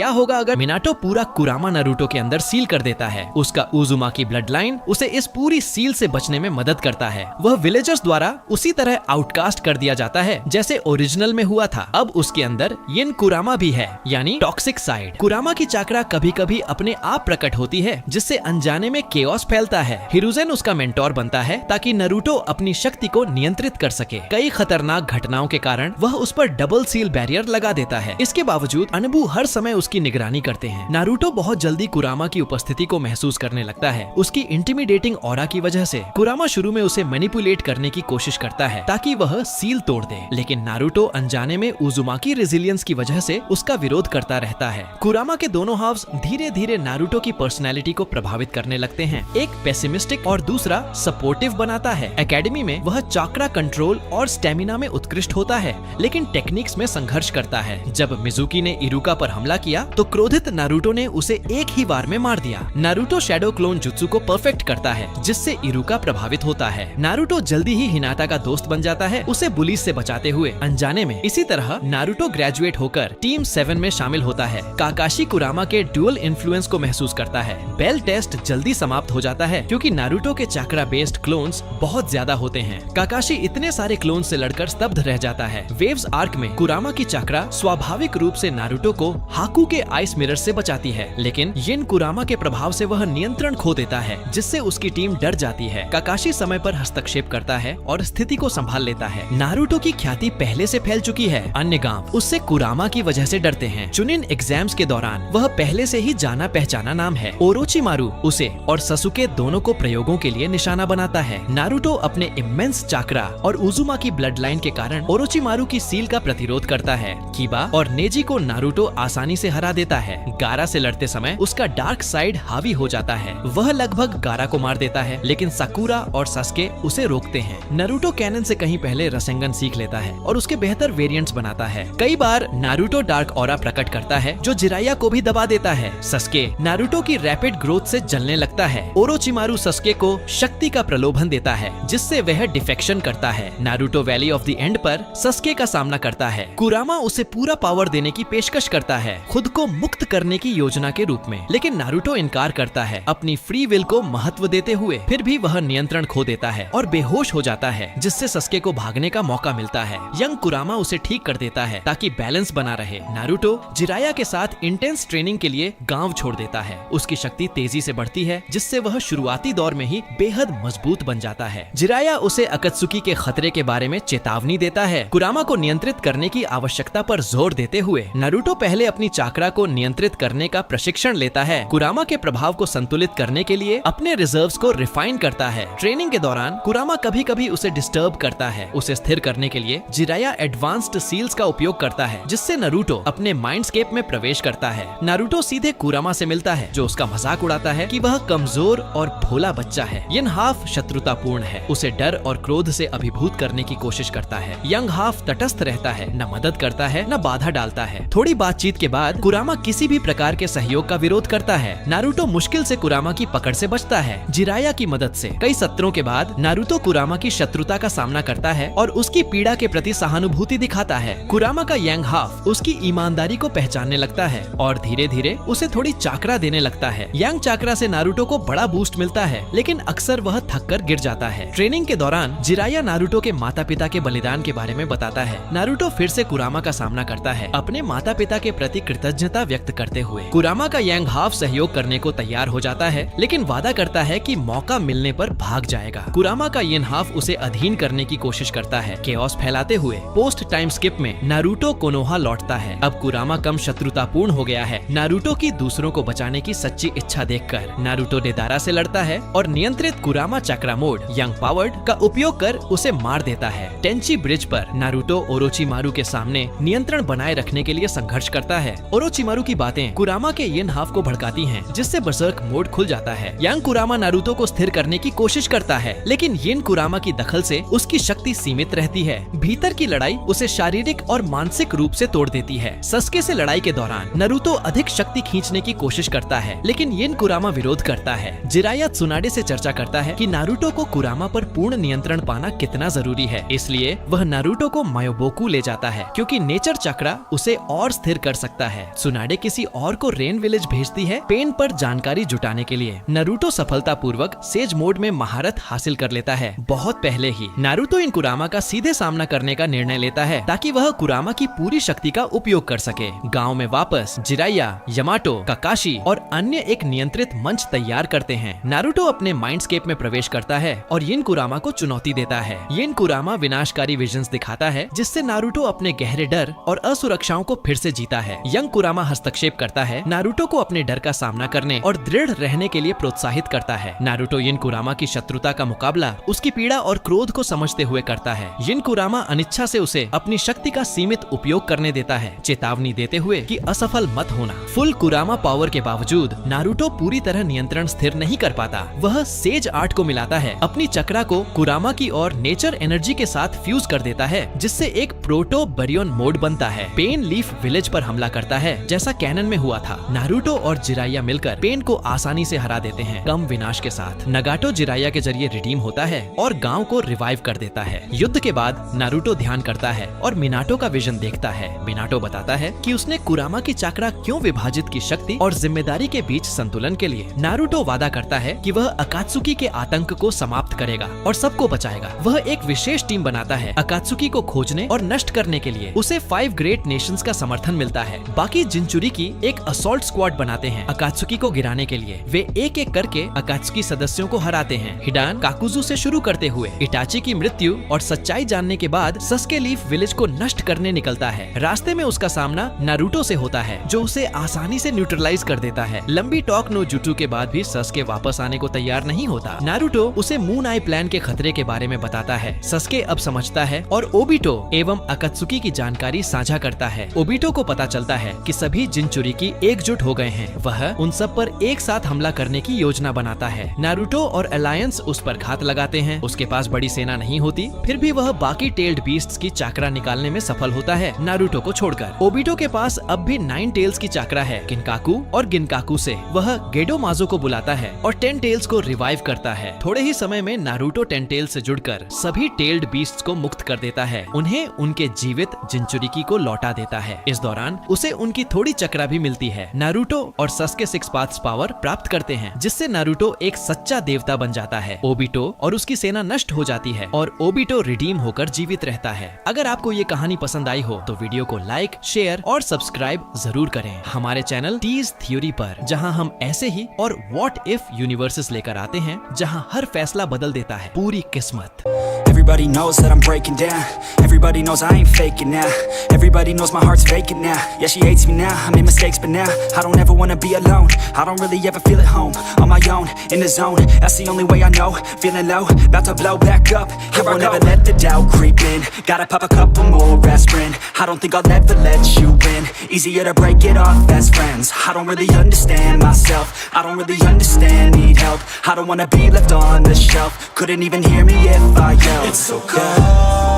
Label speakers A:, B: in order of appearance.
A: क्या होगा अगर मिनाटो पूरा कुरामा नारुतो के अंदर सील कर देता है। उसका उजुमाकी ब्लड लाइन उसे इस पूरी सील से बचने में मदद करता है। वह विलेजर्स द्वारा उसी तरह आउटकास्ट कर दिया जाता है जैसे ओरिजिनल में हुआ था। अब उसके अंदर यिन कुरामा भी है, यानी टॉक्सिक साइड। कुरामा की चाकरा कभी कभी अपने आप प्रकट होती है, जिससे अनजाने में केओस फैलता है। हिरुजेन उसका मेंटोर बनता है ताकि नारुतो अपनी शक्ति को नियंत्रित कर सके। कई खतरनाक घटनाओं के कारण वह उस पर डबल सील बैरियर लगा देता है। इसके बावजूद अनबू हर समय उसकी निगरानी करते हैं। नारुतो बहुत जल्दी कुरामा की उपस्थिति को महसूस करने लगता है। उसकी इंटिमिडेटिंग ऑरा की वजह से कुरामा शुरू में उसे मैनिपुलेट करने की कोशिश करता है ताकि वह सील तोड़ दे, लेकिन नारुतो अनजाने में उजुमाकी रेजिलियंस की वजह से उसका विरोध करता रहता है। कुरामा के दोनों हाव्स धीरे धीरे नारुतो की पर्सनैलिटी को प्रभावित करने लगते हैं। एक पेसिमिस्टिक और दूसरा सपोर्टिव बनाता है। एकेडमी में वह चाक्रा कंट्रोल और स्टेमिना में उत्कृष्ट होता है, लेकिन टेक्निक्स में संघर्ष करता है। जब मिजुकी ने इरुका पर हमला किया तो क्रोधित नारुतो ने उसे एक ही बार में मार दिया। नारुतो शैडो क्लोन जुत्सु को परफेक्ट करता है, जिससे इरुका प्रभावित होता है। नारुतो जल्दी ही हिनाटा का दोस्त बन जाता है, उसे बुलीज से बचाते हुए अनजाने में। इसी तरह नारुतो ग्रेजुएट होकर टीम 7 में शामिल होता है। काकाशी कुरामा के डुअल इन्फ्लुएंस को महसूस करता है। बेल टेस्ट जल्दी समाप्त हो जाता है क्योंकि नारुतो के चाक्रा बेस्ड क्लोन्स बहुत ज्यादा होते हैं। काकाशी इतने सारे क्लोन से लड़कर स्तब्ध रह जाता है। वेव्स आर्क में कुरामा की चाक्रा स्वाभाविक रूप से नारुतो को हाकू के आइस मिरर से बचाती है, लेकिन यिन कुरामा के प्रभाव से वह नियंत्रण खो देता है, जिससे उसकी टीम डर जाती है। काकाशी समय पर हस्तक्षेप करता है और स्थिति को संभाल लेता है। नारुतो की ख्याति पहले से फैल चुकी है। अन्य गांव उससे कुरामा की वजह से डरते हैं। चुनिन एग्जाम्स के दौरान वह पहले से ही जाना पहचाना नाम है। ओरोचिमारू उसे और ससुके दोनों को प्रयोगों के लिए निशाना बनाता है। नारुतो अपने इमेंस चाक्रा और उजुमाकी ब्लड लाइन के कारण ओरोचिमारू की सील का प्रतिरोध करता है। कीबा और नेजी को नारुतो आसानी से हरा देता है। गारा से लड़ते समय उसका डार्क साइड हावी हो जाता है। वह लगभग गारा को मार देता है, लेकिन साकुरा और सस्के उसे रोकते हैं। नारुतो कैनन से कहीं पहले रसेंगन सीख लेता है और उसके बेहतर वेरिएंट्स बनाता है। कई बार नारुतो डार्क ऑरा प्रकट करता है जो जिराया को भी दबा देता है। सस्के नारुतो की रैपिड ग्रोथ से जलने लगता है। ओरोचिमारू सस्के को शक्ति का प्रलोभन देता है, जिससे वह डिफेक्शन करता है। Naruto valley of the end पर सस्के का सामना करता है। कुरामा उसे पूरा पावर देने की पेशकश करता है, खुद को मुक्त करने की योजना के रूप में, लेकिन नारुतो इनकार करता है, अपनी फ्री विल को महत्व देते हुए। फिर भी वह नियंत्रण खो देता है और बेहोश हो जाता है, जिससे सस्के को भागने का मौका मिलता है। यंग कुरामा उसे ठीक कर देता है ताकि बैलेंस बना रहे। नारुतो जिराया के साथ इंटेंस ट्रेनिंग के लिए गांव छोड़ देता है। उसकी शक्ति तेजी से बढ़ती है, जिससे वह शुरुआती दौर में ही बेहद मजबूत बन जाता है। जिराया उसे अकत्सुकी के खतरे के बारे में चेतावनी देता है। कुरामा को नियंत्रित करने की आवश्यकता पर जोर देते हुए नारुतो पहले अपनी चाक्रा को नियंत्रित करने का प्रशिक्षण लेता है। कुरामा के प्रभाव को संतुलित करने के लिए अपने रिजर्व्स को रिफाइन करता है। ट्रेनिंग के दौरान कुरामा कभी कभी उसे डिस्टर्ब करता है। उसे स्थिर करने के लिए जिराया एडवांस्ड सील्स का उपयोग करता है, जिससे नारुतो अपने माइंडस्केप में प्रवेश करता है। नारुतो सीधे कुरामा से मिलता है, जो उसका मजाक उड़ाता है कि वह कमजोर और भोला बच्चा है। यिन हाफ शत्रुतापूर्ण है, उसे डर और क्रोध से अभिभूत करने की कोशिश करता है। यंग हाफ तटस्थ रहता है, न मदद करता है न बाधा डालता है। थोड़ी बातचीत के बाद कुरामा किसी भी प्रकार के सहयोग का विरोध करता है। नारुतो मुश्किल से कुरामा की पकड़ से बचता है, जिराया की मदद से। कई सत्रों के बाद नारुतो कुरामा की शत्रुता का सामना करता है और उसकी पीड़ा के प्रति सहानुभूति दिखाता है। कुरामा का यंग हाफ उसकी ईमानदारी को पहचानने लगता है और धीरे धीरे उसे थोड़ी चाकरा देने लगता है। यंग चाकरा से नारुतो को बड़ा बूस्ट मिलता है, लेकिन अक्सर वह थक कर गिर जाता है। ट्रेनिंग के दौरान जिराया नारुतो के माता पिता के बलिदान के बारे में बताता है। नारुतो फिर से कुरामा का सामना करता है, अपने माता पिता के प्रति कृतज्ञता व्यक्त करते हुए। कुरामा का यंग हाफ सहयोग करने को तैयार हो जाता है, लेकिन वादा करता है कि मौका मिलने पर भाग जाएगा। कुरामा का यंग हाफ उसे अधीन करने की कोशिश करता है। केओस फैलाते हुए पोस्ट टाइम स्किप में नारुतो कोनोहा लौटता है। अब कुरामा कम शत्रुतापूर्ण हो गया है। नारुतो की दूसरों को बचाने की सच्ची इच्छा देखकर नारुतो डेदारा से लड़ता है और नियंत्रित कुरामा चक्रा मोड यंग पावर्ड का उपयोग कर उसे मार देता है। टेंची ब्रिज पर नारुतो ओरोचिमारू के सामने नियंत्रण बनाए रखने के लिए संघर्ष करता है। ओरोचिमारू की बातें कुरामा के यिन हाफ को भड़काती हैं, जिससे बर्सर्क मोड खुल जाता है। यंग कुरामा नारुतो को स्थिर करने की कोशिश करता है, लेकिन यिन कुरामा की दखल से उसकी शक्ति सीमित रहती है। भीतर की लड़ाई उसे शारीरिक और मानसिक रूप से तोड़ देती है। सस्के से लड़ाई के दौरान नारुतो अधिक शक्ति खींचने की कोशिश करता है, लेकिन यिन कुरामा विरोध करता है। जिराया त्सुनाडे से चर्चा करता है कि नारुतो को कुरामा पर पूर्ण नियंत्रण पाना कितना जरूरी है, इसलिए वह नारुतो को मायोबोकू ले जाता है, क्योंकि नेचर चक्रा उसे और स्थिर कर सकता है। सुनाडे किसी और को रेन विलेज भेजती है पेन पर जानकारी जुटाने के लिए। नारुतो सफलतापूर्वक सेज मोड में महारत हासिल कर लेता है। बहुत पहले ही नारुतो इन कुरामा का सीधे सामना करने का निर्णय लेता है ताकि वह कुरामा की पूरी शक्ति का उपयोग कर सके। गाँव में वापस जिराया, यमाटो, काकाशी और अन्य एक नियंत्रित मंच तैयार करते हैं। नारुतो अपने माइंडस्केप में प्रवेश करता है और यिन कुरामा को चुनौती देता है। यिन कुरामा विनाशकारी विजन्स दिखाता है जिससे नारुतो अपने गहरे डर और असुरक्षाओं को फिर से जीता है। यंग कुरामा हस्तक्षेप करता है, नारुतो को अपने डर का सामना करने और दृढ़ रहने के लिए प्रोत्साहित करता है। नारुतो यिन कुरामा की शत्रुता का मुकाबला उसकी पीड़ा और क्रोध को समझते हुए करता है। यिन कुरामा अनिच्छा से उसे अपनी शक्ति का सीमित उपयोग करने देता है, चेतावनी देते हुए कि असफल मत होना। फुल कुरामा पावर के बावजूद नारुतो पूरी तरह नियंत्रण स्थिर नहीं कर पाता। वह सेज आर्ट को मिलाता है, अपनी चक्रा को कुरामा की और नेचर एनर्जी के साथ फ्यूज कर देता है जिससे एक प्रोटो बरियोन मोड बनता है। पेन लीफ विलेज पर हमला करता है जैसा कैनन में हुआ था। नारुतो और जिराया मिलकर पेन को आसानी से हरा देते हैं, कम विनाश के साथ। नगाटो जिराया के जरिए रिडीम होता है और गांव को रिवाइव कर देता है। युद्ध के बाद नारुतो ध्यान करता है और मिनाटो का विजन देखता है। मिनाटो बताता है कि उसने कुरामा की चक्रा क्यों विभाजित की शक्ति और जिम्मेदारी के बीच संतुलन के लिए। नारुतो वादा करता है कि वह अकात्सुकी के आतंक को समाप्त करेगा और सबको बचाएगा। वह एक विशेष टीम बनाता है अकात्सुकी को खोजने और नष्ट करने के लिए। उसे 5 ग्रेट नेशंस का समर्थन मिलता है। बाकी जिंचुरी की एक असॉल्ट स्क्वाड बनाते हैं अकात्सुकी को गिराने के लिए। वे एक एक करके अकात्सुकी सदस्यों को हराते हैं। हिडान काकुजू से शुरू करते हुए इटाची की मृत्यु और सच्चाई जानने के बाद सस्के लीफ विलेज को नष्ट करने निकलता है। रास्ते में उसका सामना नारुतो से होता है जो उसे आसानी से न्यूट्रलाइज कर देता है। लंबी टॉक नो जुटू के बाद भी सस्के वापस आने को तैयार नहीं होता। नारुतो उसे मून आई प्लान के खतरे के बारे में बताता है। सस्के अब समझता है और ओबिटो एवं अकात्सुकी की जानकारी साझा करता है। ओबिटो को पता चलता है कि सभी जिंचुरिकी एकजुट हो गए हैं। वह उन सब पर एक साथ हमला करने की योजना बनाता है। नारुतो और अलायंस उस पर घात लगाते हैं। उसके पास बड़ी सेना नहीं होती, फिर भी वह बाकी टेल्ड बीस्ट्स की चाकरा निकालने में सफल होता है नारुतो को छोड़कर। ओबिटो के पास अब भी 9 टेल्स की चाकरा है। किनकाकू और गिनकाकू से वह गेडो माजो को बुलाता है और 10 टेल्स को रिवाइव करता है। थोड़े ही समय में नारुतो 10 टेल्स से जुड़कर सभी टेल्ड बीस्ट्स को मुक्त कर देता है। उन्हें उनके जीवित जिंचुरिकी को लौटा देता है। इस दौरान उसे उनकी थोड़ी चक्रा भी मिलती है। नारुतो और सस्के 6 पाथ्स पावर प्राप्त करते हैं जिससे नारुतो एक सच्चा देवता बन जाता है। ओबिटो और उसकी सेना नष्ट हो जाती है और ओबिटो रिडीम होकर जीवित रहता है। अगर आपको ये कहानी पसंद आई हो तो वीडियो को लाइक, शेयर और सब्सक्राइब जरूर करें हमारे चैनल टीज थ्योरी पर, जहां हम ऐसे ही और व्हाट इफ यूनिवर्सेस लेकर आते हैं जहां हर फैसला बदल देता है पूरी किस्मत।
B: Everybody knows that I'm breaking down. Everybody knows I ain't faking now. Everybody knows my heart's vacant now. Yeah, she hates me now, I made mistakes but now I don't ever wanna be alone. I don't really ever feel at home. On my own, in the zone, that's the only way I know. Feeling low, about to blow back up. Here I won't ever let the doubt creep in. Gotta pop a couple more aspirin. I don't think I'll ever let you in. Easier to break it off best friends. I don't really understand myself. I don't really understand, need help. I don't wanna be left on the shelf. Couldn't even hear me if I yelled. It's so cold